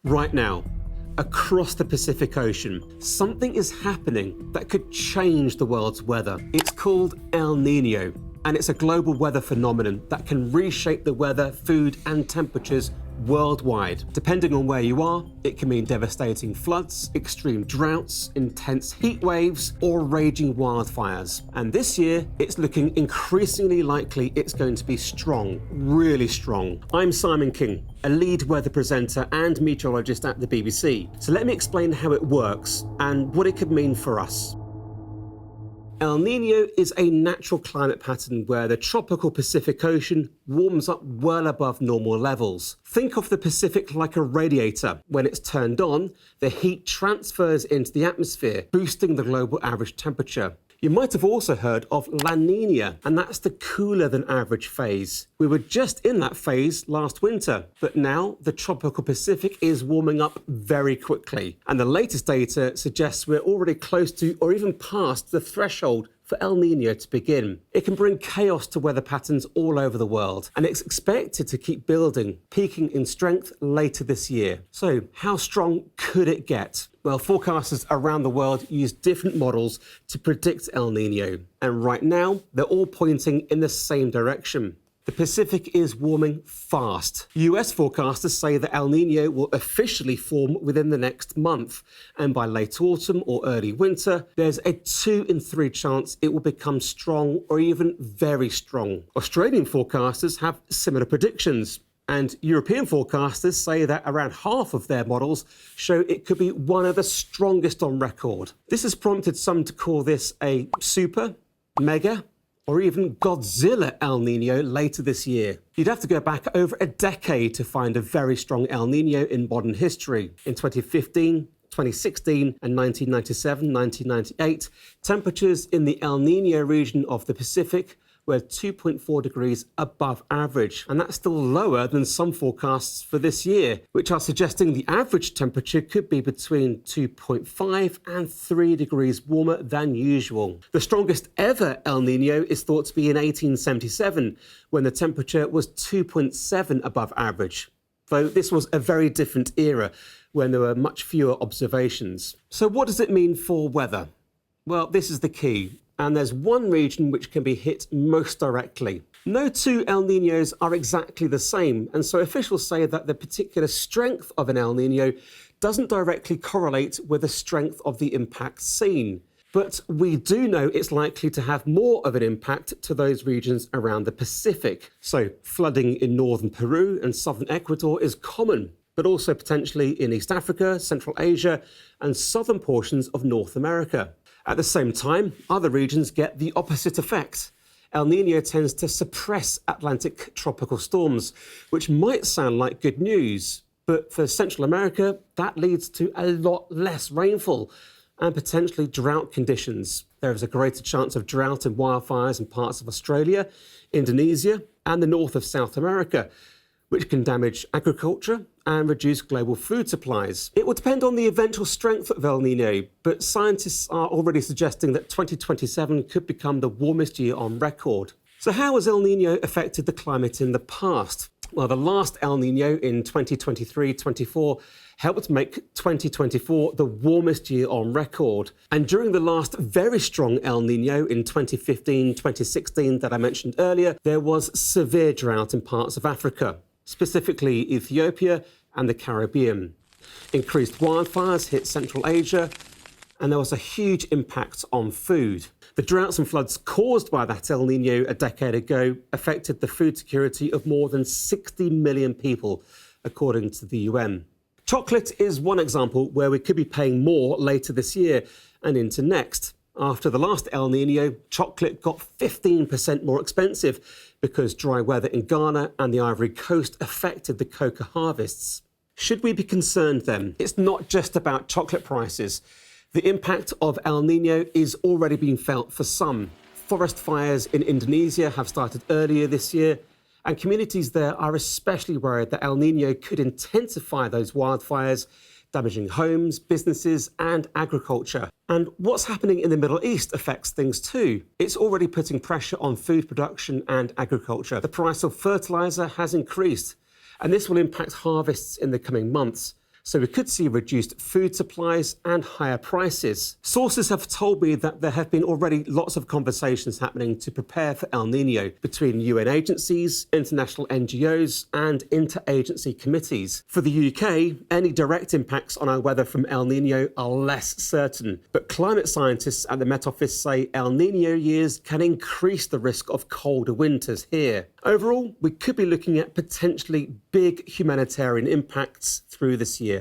Right now, across the Pacific Ocean, something is happening that could change the world's weather. It's called El Niño, and it's a global weather phenomenon that can reshape the weather, food, and temperatures worldwide. Depending on where you are, it can mean devastating floods, extreme droughts, intense heat waves, or raging wildfires. And this year, it's looking increasingly likely it's going to be strong, really strong. I'm Simon King, a lead weather presenter and meteorologist at the BBC. So let me explain how it works and what it could mean for us. El Niño is a natural climate pattern where the tropical Pacific Ocean warms up well above normal levels. Think of the Pacific like a radiator. When it's turned on, the heat transfers into the atmosphere, boosting the global average temperature. You might have also heard of La Niña, and that's the cooler than average phase. We were just in that phase last winter, but now the tropical Pacific is warming up very quickly. And the latest data suggests we're already close to or even past the threshold for El Niño to begin. It can bring chaos to weather patterns all over the world, and it's expected to keep building, peaking in strength later this year. So how strong could it get? Well, forecasters around the world use different models to predict El Niño, and right now they're all pointing in the same direction. The Pacific is warming fast. US forecasters say that El Niño will officially form within the next month, and by late autumn or early winter, there's a 2 in 3 chance it will become strong or even very strong. Australian forecasters have similar predictions, and European forecasters say that around half of their models show it could be one of the strongest on record. This has prompted some to call this a super, mega, or even Godzilla El Niño later this year. You'd have to go back over a decade to find a very strong El Niño in modern history. In 2015, 2016 and 1997, 1998, temperatures in the El Niño region of the Pacific were 2.4 degrees above average, and that's still lower than some forecasts for this year, which are suggesting the average temperature could be between 2.5 and 3 degrees warmer than usual. The strongest ever El Niño is thought to be in 1877, when the temperature was 2.7 above average, though this was a very different era when there were much fewer observations. So what does it mean for weather? Well, this is the key. And there's one region which can be hit most directly. No two El Niños are exactly the same, and so officials say that the particular strength of an El Niño doesn't directly correlate with the strength of the impact seen. But we do know it's likely to have more of an impact to those regions around the Pacific. So flooding in northern Peru and southern Ecuador is common, but also potentially in East Africa, Central Asia, and southern portions of North America. At the same time, other regions get the opposite effect. El Niño tends to suppress Atlantic tropical storms, which might sound like good news, but for Central America, that leads to a lot less rainfall and potentially drought conditions. There is a greater chance of drought and wildfires in parts of Australia, Indonesia, and the north of South America, which can damage agriculture and reduce global food supplies. It will depend on the eventual strength of El Niño, but scientists are already suggesting that 2027 could become the warmest year on record. So how has El Niño affected the climate in the past? Well, the last El Niño in 2023-24 helped make 2024 the warmest year on record. And during the last very strong El Niño in 2015-2016 that I mentioned earlier, there was severe drought in parts of Africa, specifically Ethiopia and the Caribbean. Increased wildfires hit Central Asia, and there was a huge impact on food. The droughts and floods caused by that El Niño a decade ago affected the food security of more than 60 million people, according to the UN. Chocolate is one example where we could be paying more later this year and into next. After the last El Niño, chocolate got 15% more expensive because dry weather in Ghana and the Ivory Coast affected the cocoa harvests. Should we be concerned then? It's not just about chocolate prices. The impact of El Niño is already being felt for some. Forest fires in Indonesia have started earlier this year, and communities there are especially worried that El Niño could intensify those wildfires, damaging homes, businesses, and agriculture. And what's happening in the Middle East affects things too. It's already putting pressure on food production and agriculture. The price of fertilizer has increased, and this will impact harvests in the coming months. So we could see reduced food supplies and higher prices. Sources have told me that there have been already lots of conversations happening to prepare for El Nino between UN agencies, international NGOs and interagency committees. For the UK, any direct impacts on our weather from El Nino are less certain, but climate scientists at the Met Office say El Nino years can increase the risk of colder winters here. Overall, we could be looking at potentially big humanitarian impacts through this year.